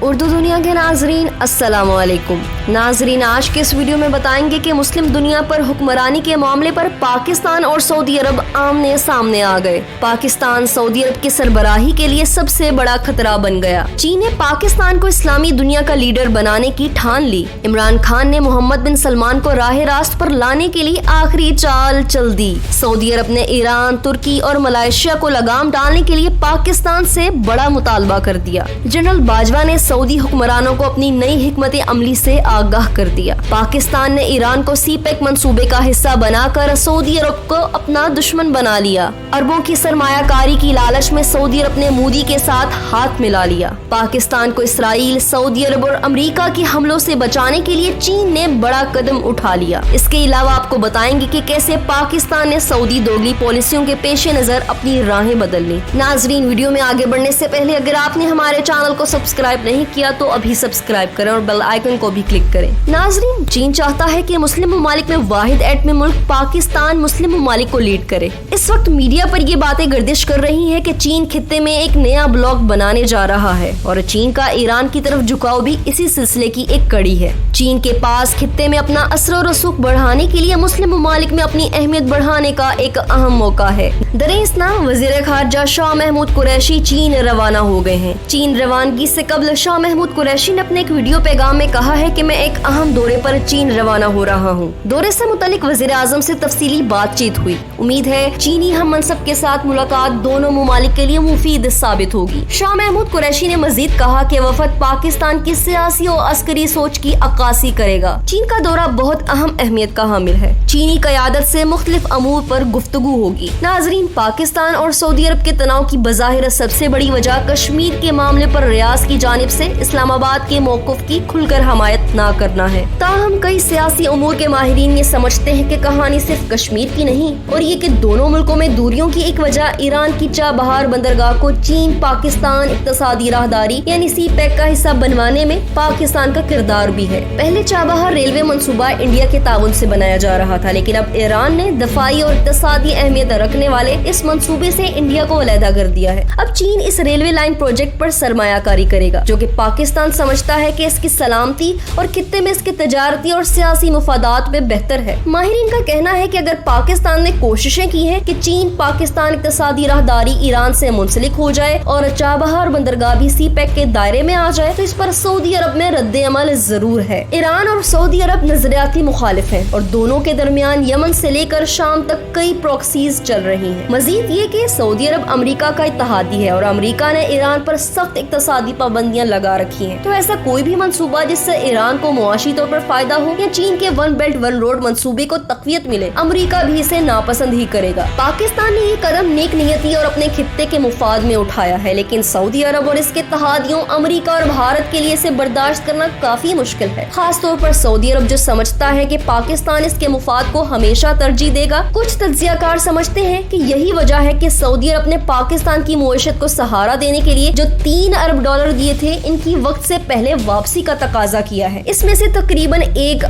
اردو دنیا کے ناظرین السلام علیکم۔ ناظرین، آج کے اس ویڈیو میں بتائیں گے کہ مسلم دنیا پر حکمرانی کے معاملے پر پاکستان اور سعودی عرب آمنے سامنے آ گئے۔ پاکستان سعودی عرب کی سربراہی کے لیے سب سے بڑا خطرہ بن گیا۔ چین نے پاکستان کو اسلامی دنیا کا لیڈر بنانے کی ٹھان لی۔ عمران خان نے محمد بن سلمان کو راہ راست پر لانے کے لیے آخری چال چل دی۔ سعودی عرب نے ایران، ترکی اور ملائیشیا کو لگام ڈالنے کے لیے پاکستان سے بڑا مطالبہ کر دیا۔ جنرل باجوہ نے سعودی حکمرانوں کو اپنی نئی حکمت عملی سے آگاہ کر دیا۔ پاکستان نے ایران کو سی پیک منصوبے کا حصہ بنا کر سعودی عرب کو اپنا دشمن بنا لیا۔ اربوں کی سرمایہ کاری کی لالچ میں سعودی عرب نے مودی کے ساتھ ہاتھ ملا لیا۔ پاکستان کو اسرائیل، سعودی عرب اور امریکہ کے حملوں سے بچانے کے لیے چین نے بڑا قدم اٹھا لیا۔ اس کے علاوہ آپ کو بتائیں گے کہ کیسے پاکستان نے سعودی دوگلی پالیسیوں کے پیش نظر اپنی راہیں بدل لی۔ ناظرین، ویڈیو میں آگے بڑھنے سے پہلے اگر آپ نے ہمارے چینل کو سبسکرائب نہیں کیا تو ابھی سبسکرائب کریں اور بیل آئیکن کو بھی کلک کریں۔ ناظرین، چین چاہتا ہے کہ مسلم ممالک میں واحد ایٹمی ملک پاکستان مسلم ممالک کو لیڈ کرے۔ اس وقت میڈیا پر یہ باتیں گردش کر رہی ہیں کہ چین خطے میں ایک نیا بلاک بنانے جا رہا ہے اور چین کا ایران کی طرف جھکاؤ بھی اسی سلسلے کی ایک کڑی ہے۔ چین کے پاس خطے میں اپنا اثر و رسوخ بڑھانے کے لیے مسلم ممالک میں اپنی اہمیت بڑھانے کا ایک اہم موقع ہے۔ دریں وزیر خارجہ شاہ محمود قریشی چین روانہ ہو گئے ہیں۔ چین روانگی سے قبل شاہ محمود قریشی نے اپنے ایک ویڈیو پیغام میں کہا ہے کہ میں ایک اہم دورے پر چین روانہ ہو رہا ہوں۔ دورے سے متعلق وزیر اعظم سے تفصیلی بات چیت ہوئی۔ امید ہے چینی ہم منصب کے ساتھ ملاقات دونوں ممالک کے لیے مفید ثابت ہوگی۔ شاہ محمود قریشی نے مزید کہا کہ وفد پاکستان کی سیاسی اور عسکری سوچ کی عکاسی کرے گا۔ چین کا دورہ بہت اہم اہمیت کا حامل ہے۔ چینی قیادت سے مختلف امور پر گفتگو ہوگی۔ ناظرین، پاکستان اور سعودی عرب کے تناؤ کی بظاہر سب سے بڑی وجہ کشمیر کے معاملے پر ریاض کی جانب سے اسلام آباد کے موقف کی کھل کر حمایت نہ کرنا ہے۔ تاہم کئی سیاسی امور کے ماہرین یہ سمجھتے ہیں کہ کہانی صرف کشمیر کی نہیں اور یہ کہ دونوں ملکوں میں دوریوں کی ایک وجہ ایران کی چابہار بندرگاہ کو چین پاکستان اقتصادی راہداری یعنی سی پیک کا حصہ بنوانے میں پاکستان کا کردار بھی ہے۔ پہلے چابہار ریلوے منصوبہ انڈیا کے تعاون سے بنایا جا رہا تھا، لیکن اب ایران نے دفاعی اور اقتصادی اہمیت رکھنے والے اس منصوبے سے انڈیا کو علیحدہ کر دیا ہے۔ اب چین اس ریلوے لائن پروجیکٹ پر سرمایہ کاری کرے گا، جو کہ پاکستان سمجھتا ہے کہ اس کی سلامتی اور خطے میں اس کے تجارتی اور سیاسی مفادات میں بہتر ہے۔ ماہرین کا کہنا ہے کہ اگر پاکستان نے کوششیں کی ہیں کہ چین پاکستان اقتصادی راہداری ایران سے منسلک ہو جائے اور چابہار بندرگاہ بھی سی پیک کے دائرے میں آ جائے تو اس پر سعودی عرب میں رد عمل ضرور ہے۔ ایران اور سعودی عرب نظریاتی مخالف ہیں اور دونوں کے درمیان یمن سے لے کر شام تک کئی پروکسیز چل رہی ہیں۔ مزید یہ کہ سعودی عرب امریکہ کا اتحادی ہے اور امریکہ نے ایران پر سخت اقتصادی پابندیاں لگا رکھی ہیں، تو ایسا کوئی بھی منصوبہ جس سے ایران کو معاشی طور پر فائدہ ہو یا چین کے ون بیلٹ ون روڈ منصوبے کو تقویت ملے، امریکہ بھی اسے ناپسند ہی کرے گا۔ پاکستان نے یہ قدم نیک نیتی اور اپنے خطے کے مفاد میں اٹھایا ہے، لیکن سعودی عرب اور اس کے اتحادیوں امریکہ اور بھارت کے لیے اسے برداشت کرنا کافی مشکل ہے، خاص طور پر سعودی عرب جو سمجھتا ہے کہ پاکستان اس کے مفاد کو ہمیشہ ترجیح دے گا۔ کچھ تجزیہ کار سمجھتے ہیں کہ یہی وجہ ہے کہ سعودی عرب نے پاکستان کی معیشت کو سہارا دینے کے لیے جو $3 ارب دیے تھے ان کی وقت سے پہلے واپسی کا تقاضا کیا ہے۔ اس میں سے تقریباً $1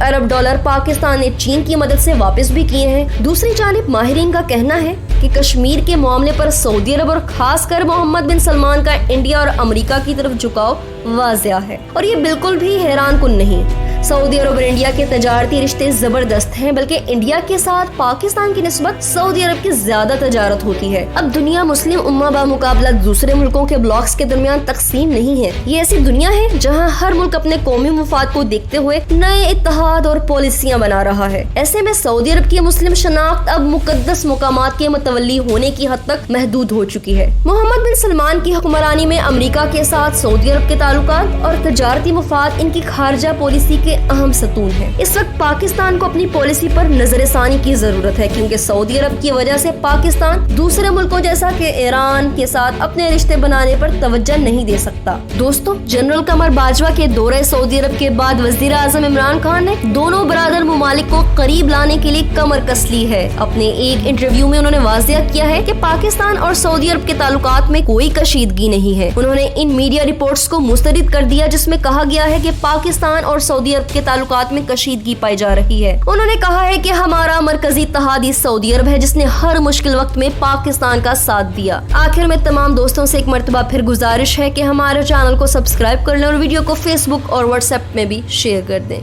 ارب پاکستان نے چین کی مدد سے واپس بھی کیے ہیں۔ دوسری جانب ماہرین کا کہنا ہے کہ کشمیر کے معاملے پر سعودی عرب اور خاص کر محمد بن سلمان کا انڈیا اور امریکہ کی طرف جھکاؤ واضح ہے اور یہ بالکل بھی حیران کن نہیں۔ سعودی عرب اور انڈیا کے تجارتی رشتے زبردست ہیں، بلکہ انڈیا کے ساتھ پاکستان کی نسبت سعودی عرب کی زیادہ تجارت ہوتی ہے۔ اب دنیا مسلم امہ بمقابلہ دوسرے ملکوں کے بلاکس کے درمیان تقسیم نہیں ہے۔ یہ ایسی دنیا ہے جہاں ہر ملک اپنے قومی مفاد کو دیکھتے ہوئے نئے اتحاد اور پالیسیاں بنا رہا ہے۔ ایسے میں سعودی عرب کی مسلم شناخت اب مقدس مقامات کے متولی ہونے کی حد تک محدود ہو چکی ہے۔ محمد بن سلمان کی حکمرانی میں امریکہ کے ساتھ سعودی عرب کے تعلقات اور تجارتی مفاد ان کی خارجہ پالیسی کے اہم ستون ہے۔ اس وقت پاکستان کو اپنی پالیسی پر نظر ثانی کی ضرورت ہے، کیونکہ سعودی عرب کی وجہ سے پاکستان دوسرے ملکوں جیسا کہ ایران کے ساتھ اپنے رشتے بنانے پر توجہ نہیں دے سکتا۔ دوستو، جنرل قمر باجوہ کے دورہ سعودی عرب کے بعد وزیر اعظم عمران خان نے دونوں برادر ممالک کو قریب لانے کے لیے کمر کس لی ہے۔ اپنے ایک انٹرویو میں انہوں نے واضح کیا ہے کہ پاکستان اور سعودی عرب کے تعلقات میں کوئی کشیدگی نہیں ہے۔ انہوں نے ان میڈیا رپورٹس کو مسترد کر دیا جس میں کہا گیا ہے کہ پاکستان اور سعودی عرب عرب کے تعلقات میں کشیدگی پائی جا رہی ہے۔ انہوں نے کہا ہے کہ ہمارا مرکزی اتحادی سعودی عرب ہے جس نے ہر مشکل وقت میں پاکستان کا ساتھ دیا۔ آخر میں تمام دوستوں سے ایک مرتبہ پھر گزارش ہے کہ ہمارے چینل کو سبسکرائب کر لیں اور ویڈیو کو فیس بک اور واٹس ایپ میں بھی شیئر کر دیں۔